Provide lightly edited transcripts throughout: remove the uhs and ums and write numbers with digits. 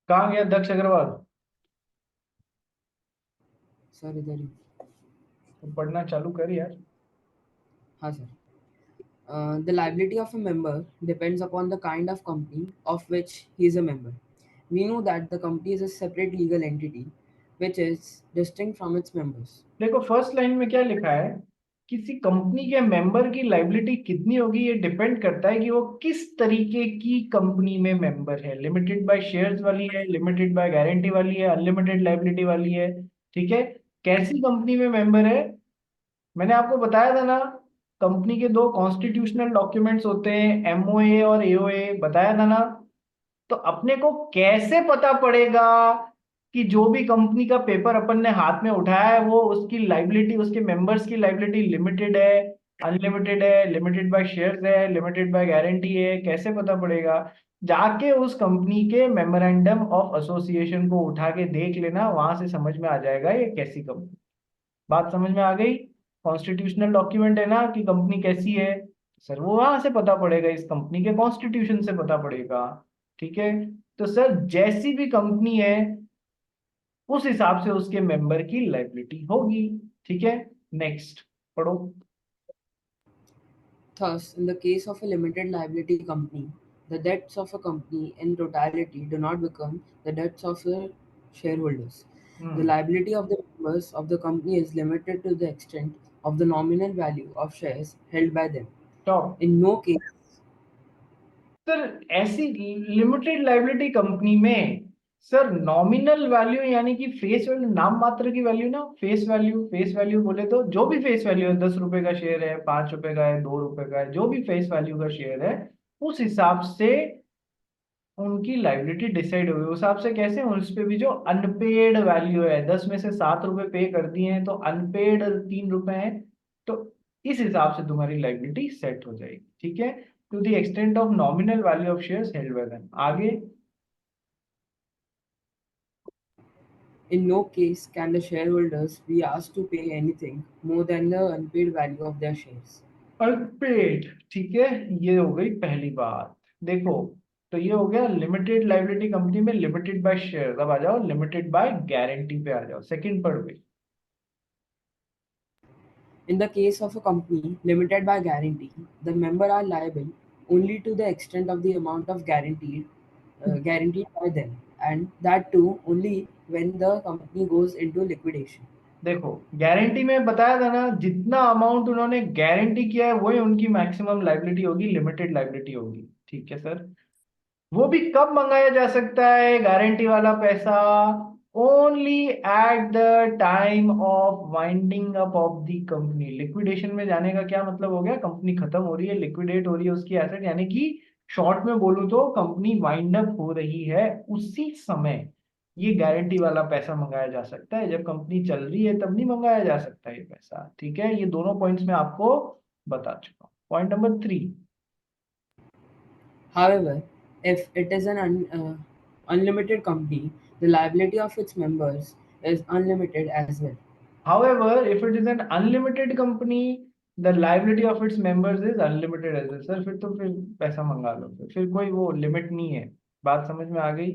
कहाँ गया दक्ष अग्रवाल? सर इधर ही। तो पढ़ना चालू कर यार। हाँ sir. The liability of a member depends upon the kind of company of which he is a member. We know that the company is a separate legal entity which is distinct from its members. देखो first line में क्या लिखा है, किसी company के member की liability कितनी होगी ये डिपेंड करता है कि वो किस तरीके की कंपनी में मेंबर है। लिमिटेड बाय शेयर्स वाली है, लिमिटेड बाय गारंटी वाली है, अनलिमिटेड लाइबिलिटी वाली है। ठीक है, कैसी कंपनी में मेंबर है। मैंने आपको बताया था ना, कंपनी के दो कॉन्स्टिट्यूशनल डॉक्यूमेंट्स होते हैं, एमओए और एओए, बताया था ना। तो अपने को कैसे पता पड़ेगा कि जो भी कंपनी का पेपर अपन ने हाथ में उठाया है वो उसकी लाइबिलिटी, उसके मेंबर्स की लाइबिलिटी लिमिटेड है, अनलिमिटेड है, लिमिटेड बाय शेयर्स है, लिमिटेड बाय गारंटी है, कैसे पता पड़ेगा? जाके उस कंपनी के मेमोरेंडम ऑफ एसोसिएशन को उठा के देख लेना, वहां से समझ में आ जाएगा ये कैसी कंपनी। बात समझ में आ गई? कॉन्स्टिट्यूशनल डॉक्यूमेंट है ना कि कंपनी कैसी है, सर वो वहां से पता पड़ेगा, इस कंपनी के कॉन्स्टिट्यूशन से पता पड़ेगा। ठीक है, तो सर जैसी भी कंपनी है उस हिसाब से उसके मेंबर की लाइबिलिटी होगी। ठीक है, नेक्स्ट पढ़ो। Thus, in the case of a limited liability company, the debts of a company in totality do not become the debts of the shareholders. The hmm, liability of the members of the company is limited to the extent of the nominal value of shares held by them. तो In no case, sir ऐसी limited liability company में sir nominal value यानी कि face value, नाम मात्र की value ना, face value, face value बोले तो जो भी फेस वैल्यू है, 10 रुपए का शेयर है, 5 रुपए का है, 2 रुपए का है, जो भी फेस वैल्यू का शेयर है उस हिसाब से उनकी लाइबिलिटी डिसाइड होगी। उस हिसाब से कैसे, उस पे भी जो अनपेड वैल्यू है, 10 में से 7 रुपए पे कर दिए हैं तो अनपेड 3 रुपए हैं, तो इस हिसाब से तुम्हारी लाइबिलिटी सेट हो जाएगी। ठीक है, to the extent of nominal value of shares held by them. आगे, in no case can the shareholders be asked to pay anything more than the unpaid value of their shares. Unpaid. ठीक है, ये हो गई पहली बात। देखो, तो ये हो गया लिमिटेड लाइबिलिटी कंपनी में लिमिटेड बाय शेयर। अब आ जाओ लिमिटेड बाय गारंटी पे, आ जाओ सेकंड पढ़ गई। In the case of a company limited by guarantee, the member are liable only to the extent of the amount of guaranteed by them, and that too only when the company goes into liquidation. देखो, guarantee में बताया था ना, जितना amount उन्होंने guarantee किया है वही उनकी मैक्सिमम लाइबिलिटी होगी, लिमिटेड लाइबिलिटी होगी। ठीक है सर, वो भी कब मंगाया जा सकता है गारंटी वाला पैसा? Only at the time of winding up of the company. Liquidation में जाने का क्या मतलब हो गया, कंपनी खत्म हो रही है, लिक्विडेट हो रही है उसकी एसेट, यानी कि शॉर्ट में बोलूं तो कंपनी वाइंड अप हो रही है, उसी समय ये गारंटी वाला पैसा मंगाया जा सकता है। जब कंपनी चल रही है तब नहीं मंगाया जा सकता ये पैसा। ठीक है, ये दोनों पॉइंट्स में आपको बता चुका हूँ। Point number 3। However, if it is an unlimited company, the liability of its members is unlimited as well. However, if it is an unlimited company, the liability of its members is unlimited as well। Sir फिर तो फिर पैसा मंगा लो, फिर कोई वो limit नहीं है। बात समझ में आ गई?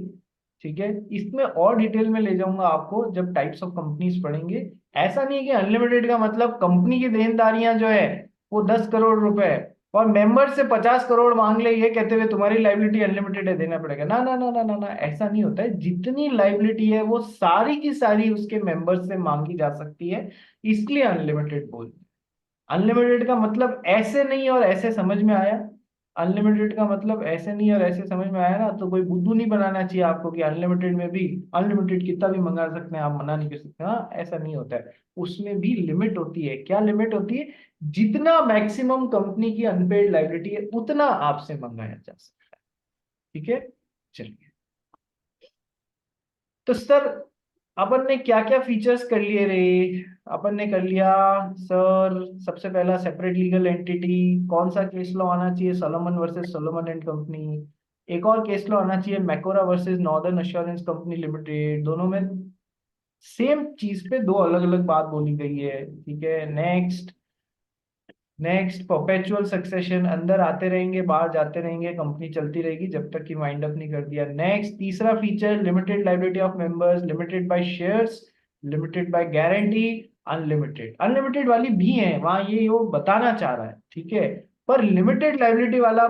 ठीक है, इसमें और डिटेल में ले जाऊंगा आपको जब टाइप्स ऑफ कंपनीज पढ़ेंगे। ऐसा नहीं है कि अनलिमिटेड का मतलब कंपनी की देनदारियां जो है वो 10 करोड़ रुपए है और मेंबर से 50 करोड़ मांग ले, ये कहते हुए तुम्हारी लाइबिलिटी अनलिमिटेड है, देना पड़ेगा। ना ना ना ना ना ना, ऐसा नहीं होता है। जितनी लाइबिलिटी है वो सारी की सारी उसके मेंबर से मांगी जा सकती है, इसलिए अनलिमिटेड बोल। अनलिमिटेड का मतलब ऐसे नहीं और ऐसे समझ में आया, अनलिमिटेड का मतलब ऐसे नहीं और ऐसे समझ में आया ना, तो कोई बुद्धू नहीं बनाना चाहिए आपको कि अनलिमिटेड में भी अनलिमिटेड कितना भी मंगा सकते हैं, आप मना नहीं कर सकते। हाँ, ऐसा नहीं होता है, उसमें भी लिमिट होती है। क्या लिमिट होती है? जितना मैक्सिमम कंपनी की अनपेड लाइबिलिटी है उतना आपसे मंगाया जा सकता है। ठीक है, चलिए। तो सर अपन ने क्या क्या फीचर्स कर लिए रे? अपन ने कर लिया सर, सबसे पहला सेपरेट लीगल एंटिटी। कौन सा केस लॉ आना चाहिए? Solomon versus Solomon and company. एक और केस लॉ आना चाहिए, Macaura versus Northern Assurance company limited. दोनों में सेम चीज पे दो अलग अलग बात बोली गई है। ठीक है, नेक्स्ट। नेक्स्ट परपेचुअल सक्सेशन, अंदर आते रहेंगे बाहर जाते रहेंगे, कंपनी चलती रहेगी जब तक कि वाइंड अप नहीं कर दिया। नेक्स्ट तीसरा feature, limited liability of members, limited by shares, limited by guarantee, unlimited. Unlimited वाली भी है वहां, ये वो बताना चाह रहा है, ठीक है। पर लिमिटेड लाइबिलिटी वाला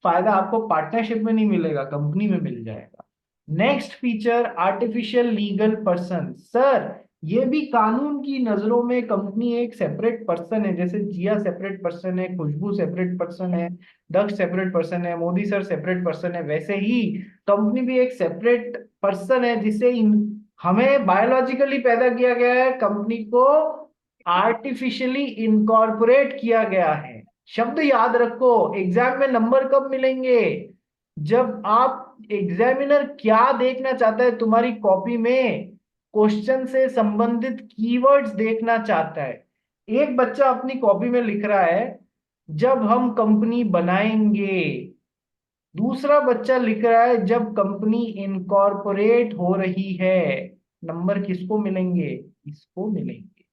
फायदा आपको पार्टनरशिप में नहीं मिलेगा, कंपनी में मिल जाएगा। Next feature, artificial legal person. Sir ये भी कानून की नजरों में कंपनी एक सेपरेट पर्सन है, जैसे जिया सेपरेट पर्सन है, खुशबू सेपरेट पर्सन है, दक्ष सेपरेट पर्सन है, मोदी सर सेपरेट पर्सन है, वैसे ही कंपनी भी एक सेपरेट पर्सन है, जिसे हमें बायोलॉजिकली पैदा किया गया है, कंपनी को आर्टिफिशियली इनकॉर्पोरेट किया गया है। शब्द याद रखो, एग्जाम में नंबर कब मिलेंगे? जब आप, एग्जामिनर क्या देखना चाहता है तुम्हारी कॉपी में, क्वेश्चन से संबंधित कीवर्ड्स देखना चाहता है। एक बच्चा अपनी कॉपी में लिख रहा है जब हम कंपनी बनाएंगे, दूसरा बच्चा लिख रहा है जब कंपनी इनकॉर्पोरेट हो रही है। नंबर किसको मिलेंगे? इसको मिलेंगे,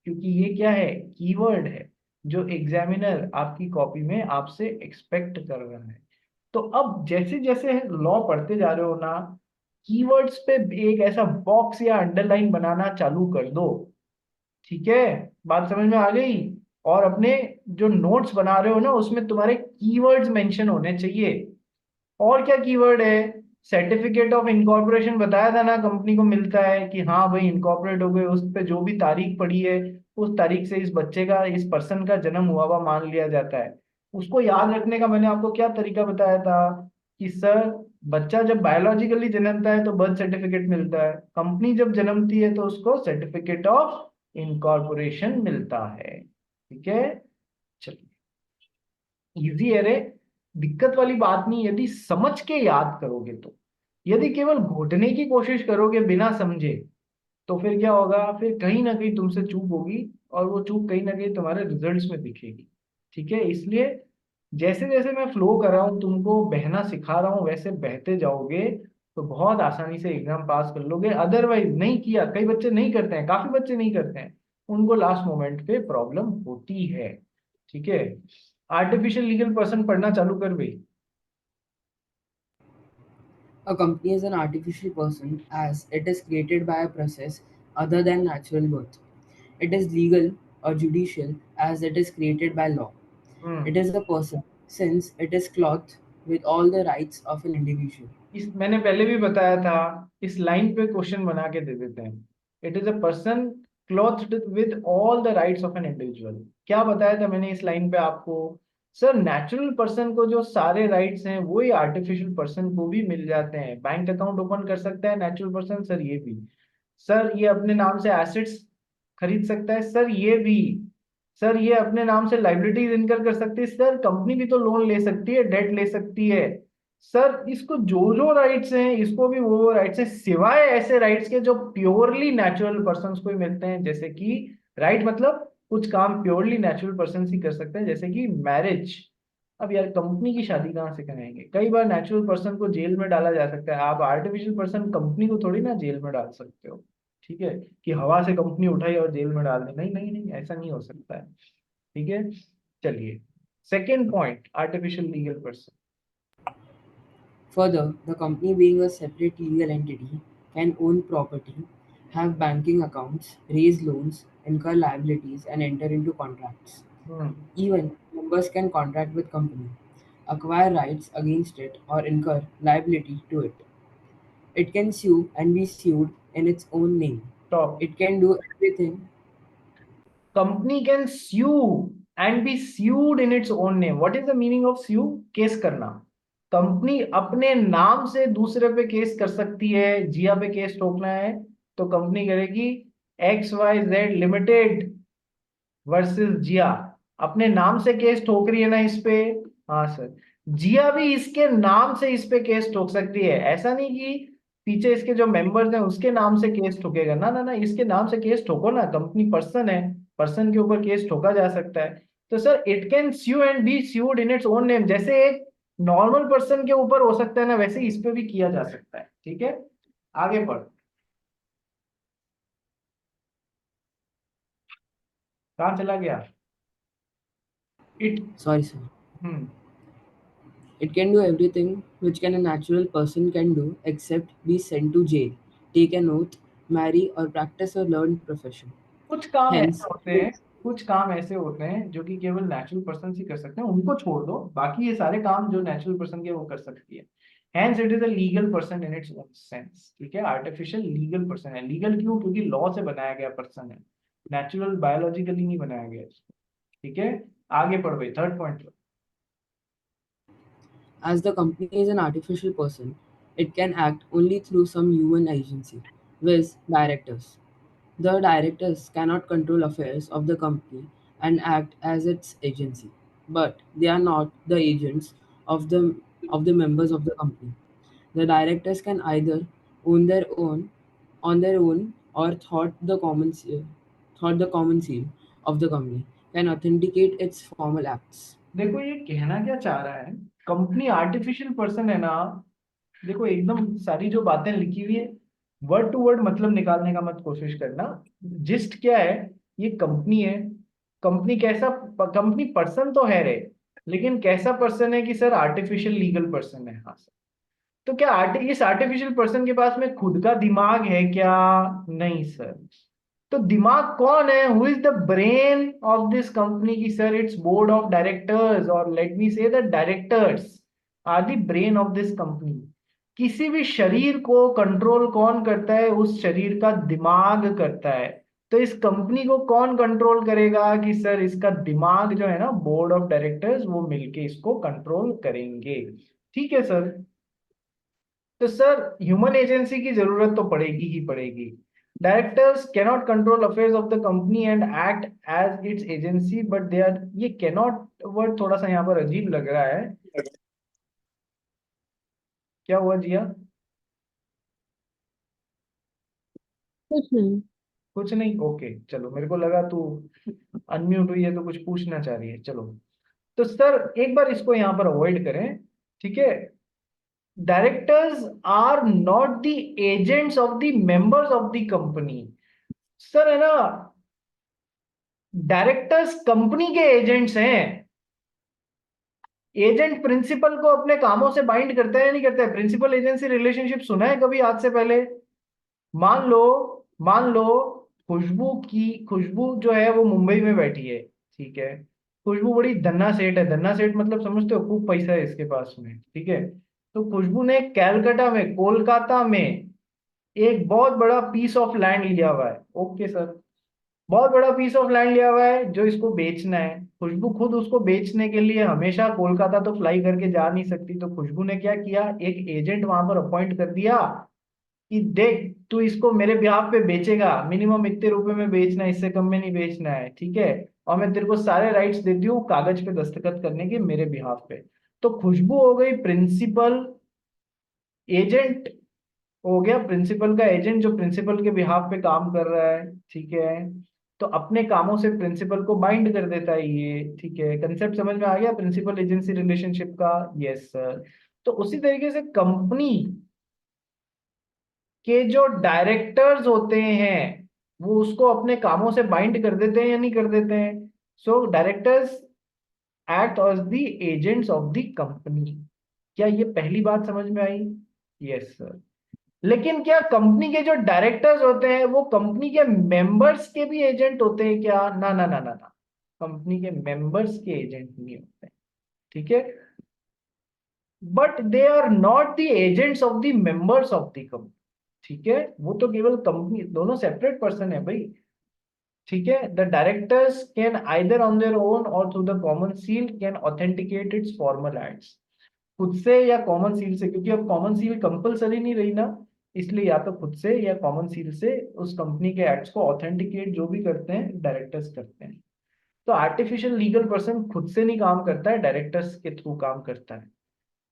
क्योंकि ये क्या है, कीवर्ड है जो एग्जामिनर आपकी कॉपी में आपसे एक्सपेक्ट कर रहा है। तो अब जैसे जैसे लॉ पढ़ते जा रहे हो ना, कीवर्ड्स पे एक ऐसा बॉक्स या अंडरलाइन बनाना चालू कर दो, ठीक है? बात समझ में आ गई? और अपने जो नोट्स बना रहे हो ना, उसमें तुम्हारे कीवर्ड्स मेंशन होने चाहिए। और क्या कीवर्ड है? सर्टिफिकेट ऑफ इनकॉर्पोरेशन बताया था ना, कंपनी को मिलता है कि हाँ भाई इनकॉर्पोरेट हो गए, उस पे जो भी तारीख पड़ी है उस तारीख से इस बच्चे का, इस पर्सन का जन्म हुआ हुआ मान लिया जाता है। उसको याद रखने का मैंने आपको क्या तरीका बताया था कि सर, बच्चा जब बायोलॉजिकली जन्मता है तो बर्थ सर्टिफिकेट मिलता है, कंपनी जब जन्मती है तो उसको सर्टिफिकेट ऑफ इनकॉर्पोरेशन मिलता है, ठीक है? चलिए, इजी है रे, दिक्कत वाली बात नहीं, यदि समझ के याद करोगे तो। यदि केवल घोटने की कोशिश करोगे बिना समझे, तो फिर क्या होगा, फिर कहीं ना कहीं तुमसे चूक होगी, और वो चूक कहीं ना कहीं तुम्हारे रिजल्ट्स में दिखेगी, ठीक है? इसलिए जैसे जैसे मैं फ्लो कर रहा हूँ, तुमको बहना सिखा रहा हूँ, वैसे बहते जाओगे तो बहुत आसानी से एग्जाम पास कर लोगे। अदरवाइज नहीं किया, कई बच्चे नहीं करते हैं, काफी बच्चे नहीं करते हैं, उनको लास्ट मोमेंट पे प्रॉब्लम होती है, ठीक है? आर्टिफिशियल लीगल पर्सन पढ़ना चालू कर भाई। A company is an artificial person as it is created by a process other than natural birth. It is legal or judicial as it is created by law. It hmm. is a person since it is clothed with all the rights of an individual. इस मैंने पहले भी बताया था, इस line पे question बना के दे देते हैं। It is a person clothed with all the rights of an individual. क्या बताया था मैंने इस लाइन पे आपको? सर नेचुरल पर्सन को जो सारे राइट्स हैं वही आर्टिफिशियल पर्सन को भी मिल जाते हैं। बैंक अकाउंट ओपन कर सकता है नेचुरल पर्सन, सर ये भी। सर ये अपने नाम से एसेट्स खरीद सकता है, सर ये भी। सर ये अपने नाम से लाइबिलिटीज इनकर कर सकती है, सर कंपनी भी तो लोन ले सकती है, डेट ले सकती है। सर इसको जो जो राइट्स हैं इसको भी वो राइट्स हैं, सिवाय ऐसे राइट्स के जो प्योरली नेचुरल पर्सन्स को ही मिलते हैं, जैसे कि राइट मतलब कुछ काम प्योरली नेचुरल पर्सन ही कर सकते हैं, जैसे कि मैरिज। अब यार कंपनी की शादी कहाँ से कराएंगे? कई बार नेचुरल पर्सन को जेल में डाला जा सकता है, आप आर्टिफिशियल पर्सन कंपनी को थोड़ी ना जेल में डाल सकते हो, ठीक है? कि हवा से कंपनी उठाई और जेल में डाल दी, नहीं नहीं नहीं, ऐसा नहीं हो सकता है, ठीक है? चलिए, second point, artificial legal person. Further, the company being a separate legal entity can own property, have banking accounts, raise loans, incur liabilities, and enter into contracts. Hmm. Even members can contract with company, acquire rights against it, or incur liability to it. It can sue and be sued in its own name. Top, It can do everything. Company can sue and be sued in its own name. What is the meaning of sue? Case करना। Company अपने नाम से दूसरे पे case कर सकती है। जिया पे केस ठोकना है तो कंपनी करेगी X Y Z limited versus जिया। अपने नाम से केस ठोक रही है ना इस पे? हाँ सर। जिया भी इसके नाम से इस पे केस ठोक सकती है, ऐसा नहीं कि पीछे इसके जो मेंबर्स हैं उसके नाम से केस ठोकेगा, ना ना ना, इसके नाम से केस ठोको ना, कंपनी पर्सन है, पर्सन के ऊपर केस ठोका जा सकता है। तो sir it can sue and be sued in its own name, जैसे एक नॉर्मल पर्सन के ऊपर हो सकता है ना, वैसे इस पे भी किया जा सकता है, ठीक है? आगे बढ़, कहाँ चला गया? It Sorry, sir. Hmm It can do everything which can a natural person can do except be sent to jail, take an oath, marry, or practice a learned profession. कुछ काम ऐसे Hence, होते हैं, कुछ काम ऐसे होते हैं जो कि केवल नेचुरल पर्सन ही कर सकते हैं, उनको छोड़ दो, बाकी ये सारे काम जो नेचुरल पर्सन के वो कर सकती है। Hence it is a legal person in its own sense. ठीक है, आर्टिफिशियल लीगल पर्सन है। लीगल क्यों? क्योंकि लॉ से बनाया गया पर्सन है, नेचुरल बायोलॉजिकली नहीं बनाया गया इसको। ठीक है, आगे बढ़ गए third point. as the company is an artificial person, it can act only through some human agency, with directors. The directors cannot control affairs of the company and act as its agency, but they are not the agents of the members of the company. The directors can either own their own on their own or thought the common seal of the company can authenticate its formal acts. देखो ये कहना क्या चाह रहा है, company artificial person है ना। देखो एकदम सारी जो बातें लिखी हुई है, वर्ड टू वर्ड मतलब निकालने का मत कोशिश करना। जिस्ट क्या है, ये कंपनी है। कंपनी कैसा, कंपनी पर्सन तो है रे, लेकिन कैसा पर्सन है कि सर आर्टिफिशियल लीगल पर्सन है। हाँ सर, तो क्या इस आर्टिफिशियल पर्सन के पास में खुद का दिमाग है क्या? नहीं सर। तो दिमाग कौन है? Who is the brain of this company? की sir it's board of directors, और let me say the directors are the brain of this company. किसी भी शरीर को कंट्रोल कौन करता है? उस शरीर का दिमाग करता है। तो इस कंपनी को कौन कंट्रोल करेगा? कि सर इसका दिमाग जो है ना, बोर्ड ऑफ डायरेक्टर्स, वो मिलके इसको कंट्रोल करेंगे। ठीक है सर। तो सर ह्यूमन एजेंसी की जरूरत तो पड़ेगी ही पड़ेगी। Directors cannot control affairs of the company and act as its agency, but they are, ये कैनॉट वर्ड थोड़ा सा यहाँ पर अजीब लग रहा है। क्या हुआ जिया? कुछ नहीं। कुछ नहीं, ओके चलो, मेरे को लगा तू अनम्यूट हुई है तो कुछ पूछना चाह रही है। चलो, तो सर एक बार इसको यहाँ पर अवॉइड करें। ठीक है, directors are not the agents of the members of the company. Sir है ना, डायरेक्टर्स कंपनी के एजेंट्स हैं। एजेंट प्रिंसिपल को अपने कामों से बाइंड करता है या नहीं करता है? प्रिंसिपल एजेंसी रिलेशनशिप सुना है कभी आज से पहले? मान लो, मान लो खुशबू जो है वो मुंबई में बैठी है। ठीक है, खुशबू बड़ी धन्ना सेठ है। धन्ना सेठ मतलब समझते हो, खूब पैसा है इसके पास में। ठीक है, तो खुशबू ने कैलकाटा में, कोलकाता में एक बहुत बड़ा पीस ऑफ लैंड लिया हुआ है। ओके सर, बहुत बड़ा पीस ऑफ लैंड लिया हुआ है जो इसको बेचना है। खुशबू खुद उसको बेचने के लिए हमेशा कोलकाता तो फ्लाई करके जा नहीं सकती, तो खुशबू ने क्या किया, एक एजेंट वहां पर अपॉइंट कर दिया कि देख तू इसको मेरे बिहाफ पे बेचेगा, मिनिमम इतने रुपए में बेचना है, इससे कम में नहीं बेचना है। ठीक है, और मैं तेरे को सारे राइट्स देती हूँ कागज पे दस्तखत करने के मेरे बिहाफ पे। तो खुशबू हो गई प्रिंसिपल एजेंट, हो गया प्रिंसिपल का एजेंट जो प्रिंसिपल के बिहाफ पे काम कर रहा है। ठीक है, तो अपने कामों से प्रिंसिपल को बाइंड कर देता है ये। ठीक है, कंसेप्ट समझ में आ गया प्रिंसिपल एजेंसी रिलेशनशिप का? Yes sir. तो उसी तरीके से कंपनी के जो डायरेक्टर्स होते हैं वो उसको अपने कामों से बाइंड कर देते हैं या नहीं कर देते हैं? So directors act as the agents of the company. क्या ये पहली बात समझ में आई? Yes sir. लेकिन क्या कंपनी के जो डायरेक्टर्स होते हैं वो कंपनी के मेंबर्स के भी एजेंट होते हैं क्या? ना ना ना ना ना, कंपनी के मेंबर्स के एजेंट नहीं होते हैं। ठीक है, but they are not the agents of the members of the company. ठीक है, वो तो केवल कंपनी, दोनों सेपरेट पर्सन है भाई। ठीक है, the directors can either on their own or through the common seal can authenticate its formal acts. खुद से या कॉमन सील से, क्योंकि अब कॉमन सील कंपलसरी नहीं रही ना, इसलिए या तो खुद से या कॉमन सील से उस कंपनी के एक्ट्स को ऑथेंटिकेट जो भी करते हैं डायरेक्टर्स करते हैं। तो आर्टिफिशियल लीगल पर्सन खुद से नहीं काम करता है, डायरेक्टर्स के थ्रू काम करता है।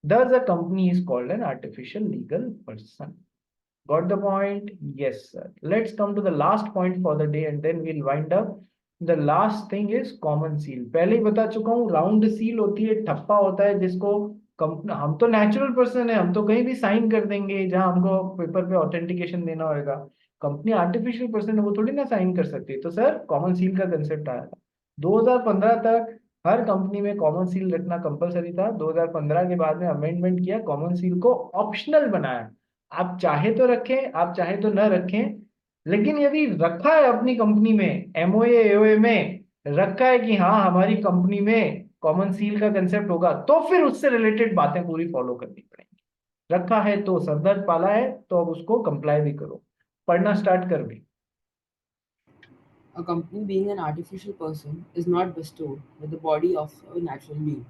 thus a company is called an artificial legal person. Got the point? Yes, sir. Let's come to the last point for the day and then we'll wind up. The last thing is common seal. पहले ही बता चुका हूँ, round seal होती है, ठप्पा होता है जिसको हम तो नेचुरल पर्सन है, हम तो कहीं भी साइन कर देंगे जहां हमको पेपर पे ऑथेंटिकेशन देना होगा। कंपनी आर्टिफिशियल पर्सन है, वो थोड़ी ना साइन कर सकती। तो सर कॉमन सील का कंसेप्ट आया था 2015 तक। हर कंपनी में कॉमन सील रखना कंपलसरी था। 2015 के बाद में अमेंडमेंट किया, कॉमन सील को ऑप्शनल बनाया। आप चाहे तो रखें, आप चाहे तो न रखें, लेकिन यदि रखा है अपनी कंपनी में, एमओए एओए में रखा है कि हाँ हमारी कंपनी में कॉमन सील का कंसेप्ट होगा, तो फिर उससे रिलेटेड बातें पूरी फॉलो करनी पड़ेंगी। रखा है तो सरदर्द पाला है तो अब उसको कंप्लाई भी करो। पढ़ना स्टार्ट कर भी। A company, being an artificial person, is not bestowed with the body of a natural being.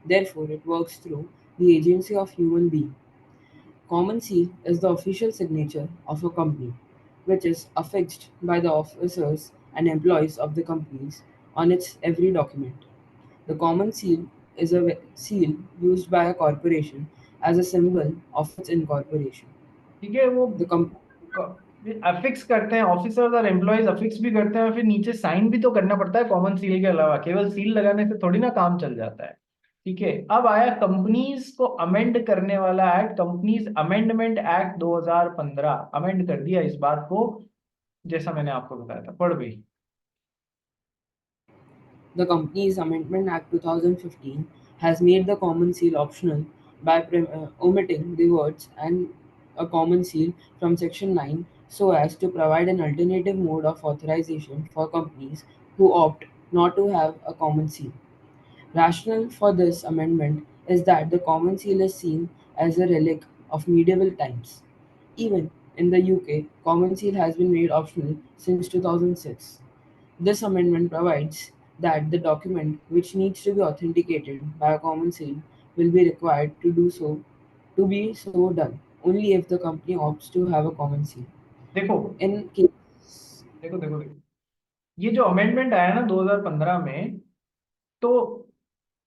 Therefore, it works through the agency of human being. Common seal is the official signature of a company, which is affixed by the officers and employees of the companies on its every document. The common seal is a seal used by a corporation as a symbol of its incorporation. ठीक है, वो The com- affix करते हैं, officers और employees affix भी करते हैं, और फिर नीचे साइन भी तो करना पड़ता है कॉमन सील के अलावा। केवल सील लगाने से थोड़ी ना काम चल जाता है। ठीक है, अब आया कंपनीज को अमेंड करने वाला act, companies amendment act 2015। Amend कर दिया इस बात को, जैसा मैंने आपको बताया था। पढ़ गई। The Companies Amendment Act 2015 has made the common seal optional by omitting the words and a common seal from Section 9 so as to provide an alternative mode of authorization for companies who opt not to have a common seal. Rationale for this amendment is that the common seal is seen as a relic of medieval times. Even in the UK, common seal has been made optional since 2006. This amendment provides that the document which needs to be authenticated by a common seal will be required to be so done only if the company opts to have a common seal. देखो In case देखो देखो देखो, ये जो amendment आया ना 2015 में, तो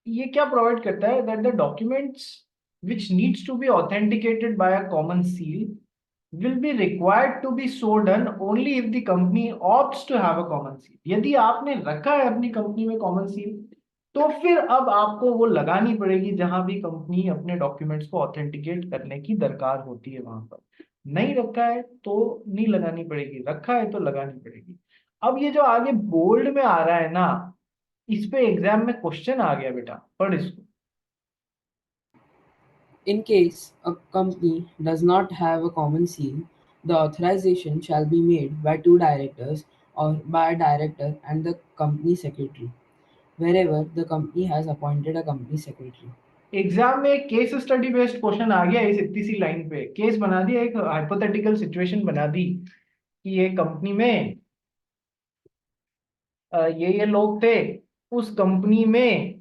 ये क्या प्रोवाइड करता है, that the documents which needs to be authenticated by a common seal will be required to be so done only if the company opts to have a common seal। यदि आपने रखा है अपनी कंपनी में common seal, तो फिर अब आपको वो लगानी पड़ेगी जहां भी कंपनी अपने डॉक्यूमेंट्स को ऑथेंटिकेट करने की दरकार होती है वहां पर। नहीं रखा है तो नहीं लगानी पड़ेगी, रखा है तो लगानी पड़ेगी। अब ये जो आगे बोल्ड में आ रहा है ना, इस पे एग्जाम में क्वेश्चन आ गया बेटा, पढ़ इसको। In case a company does not have a common seal, the authorization shall be made by two directors or by a director and the company secretary, wherever the company has appointed a company secretary. Exam में एक case study based question आ गया इस इतनी सी line पे। Case बना दिया, एक hypothetical situation बना दी कि एक कंपनी में ये लोग थे, उस कंपनी में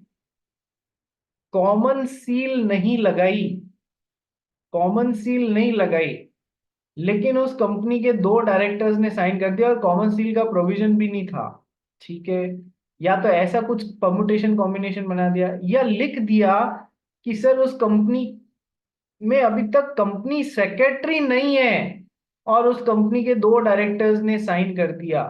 कॉमन सील नहीं लगाई, कॉमन सील नहीं लगाई, लेकिन उस कंपनी के दो डायरेक्टर्स ने साइन कर दिया और कॉमन सील का प्रोविजन भी नहीं था। ठीक है, या तो ऐसा कुछ परमुटेशन कॉम्बिनेशन बना दिया, या लिख दिया कि सर उस कंपनी में अभी तक कंपनी सेक्रेटरी नहीं है और उस कंपनी के दो डायरेक्टर्स ने साइन कर दिया।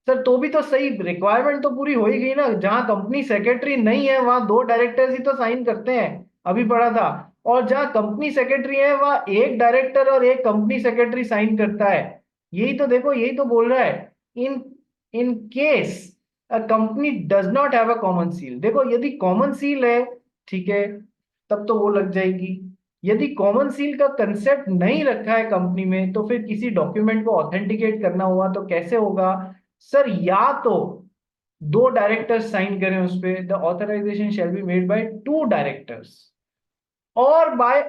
सर तो भी तो सही, रिक्वायरमेंट तो पूरी हो ही गई ना। जहां कंपनी सेक्रेटरी नहीं है वहां दो डायरेक्टर्स ही तो साइन करते हैं, अभी पढ़ा था। और जहां कंपनी सेक्रेटरी है वहां एक डायरेक्टर और एक कंपनी सेक्रेटरी साइन करता है। यही तो देखो, यही तो बोल रहा है। In in case a company does not have a common seal, देखो यदि कॉमन सील है, ठीक है, तब तो वो लग जाएगी। यदि कॉमन सील का कंसेप्ट नहीं रखा है कंपनी में, तो फिर किसी डॉक्यूमेंट को ऑथेंटिकेट करना हुआ तो कैसे होगा? सर या तो दो डायरेक्टर्स साइन करें उस पे, the authorization shall be made by two directors, और बाय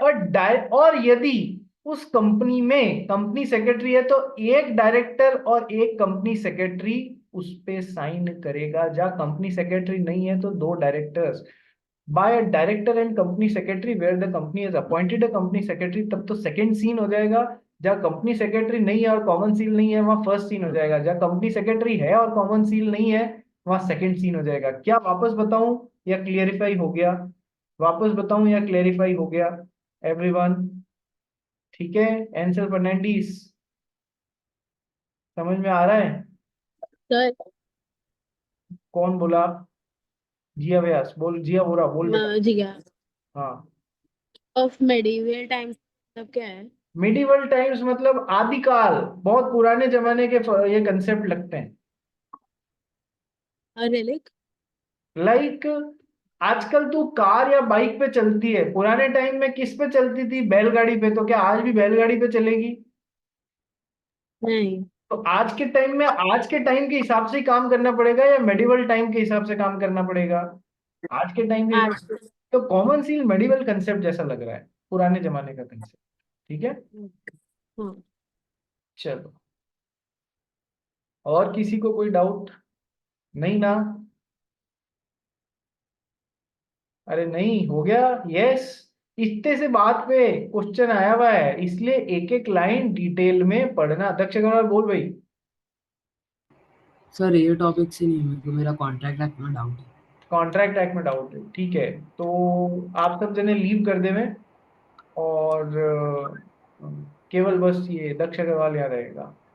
और यदि उस कंपनी में कंपनी सेक्रेटरी है तो एक डायरेक्टर और एक कंपनी सेक्रेटरी उस पे साइन करेगा। जहां कंपनी सेक्रेटरी नहीं है तो दो directors, by director and company secretary where the company has appointed a company secretary, तब तो सेकंड सीन हो जाएगा। जहां कंपनी सेक्रेटरी नहीं है और कॉमन सील नहीं है वहां फर्स्ट सीन हो जाएगा। जहां कंपनी सेक्रेटरी है और कॉमन सील नहीं है वहां सेकंड सीन हो जाएगा। क्या वापस बताऊं या क्लियरिफाई हो गया? वापस बताऊं या क्लियरिफाई हो गया एवरीवन? ठीक है, एंसर फर्नांडिस, समझ में आ रहा है? सर कौन बोला? जिया व्यास बोल, जिया बोरा बोल बेटा। जी क्या हाँ, ऑफ मेडिवल टाइम्स मतलब क्या है? मिडिवल टाइम्स मतलब आदिकाल, बहुत पुराने जमाने के ये कंसेप्ट लगते हैं। अरेलिक। लाइक आजकल तू कार या बाइक पे चलती है, पुराने टाइम में किस पे चलती थी? बैलगाड़ी पे। तो क्या आज भी बैलगाड़ी पे चलेगी? नहीं। तो आज के टाइम में आज के टाइम के हिसाब से ही काम करना पड़ेगा या मेडिवल टाइम के हिसाब से काम करना पड़ेगा? आज के टाइम के हिसाब आज। से। तो कॉमन सील मेडिवल कंसेप्ट जैसा लग रहा है, पुराने जमाने का कंसेप्ट। ठीक है, हाँ। चलो। और किसी को कोई डाउट? नहीं ना? अरे नहीं हो गया। यस, इतने से बात पे क्वेश्चन आया हुआ है, इसलिए एक एक लाइन डिटेल में पढ़ना। दक्ष अग्रवाल बोल भाई। सर ये टॉपिक से नहीं है, मेरे को मेरा कॉन्ट्रैक्ट एक्ट में डाउट है। कॉन्ट्रैक्ट एक्ट में डाउट है, ठीक है। तो आप सब जने लीव कर देवे, और केवल बस ये दक्ष अग्रवाल यहाँ रहेगा।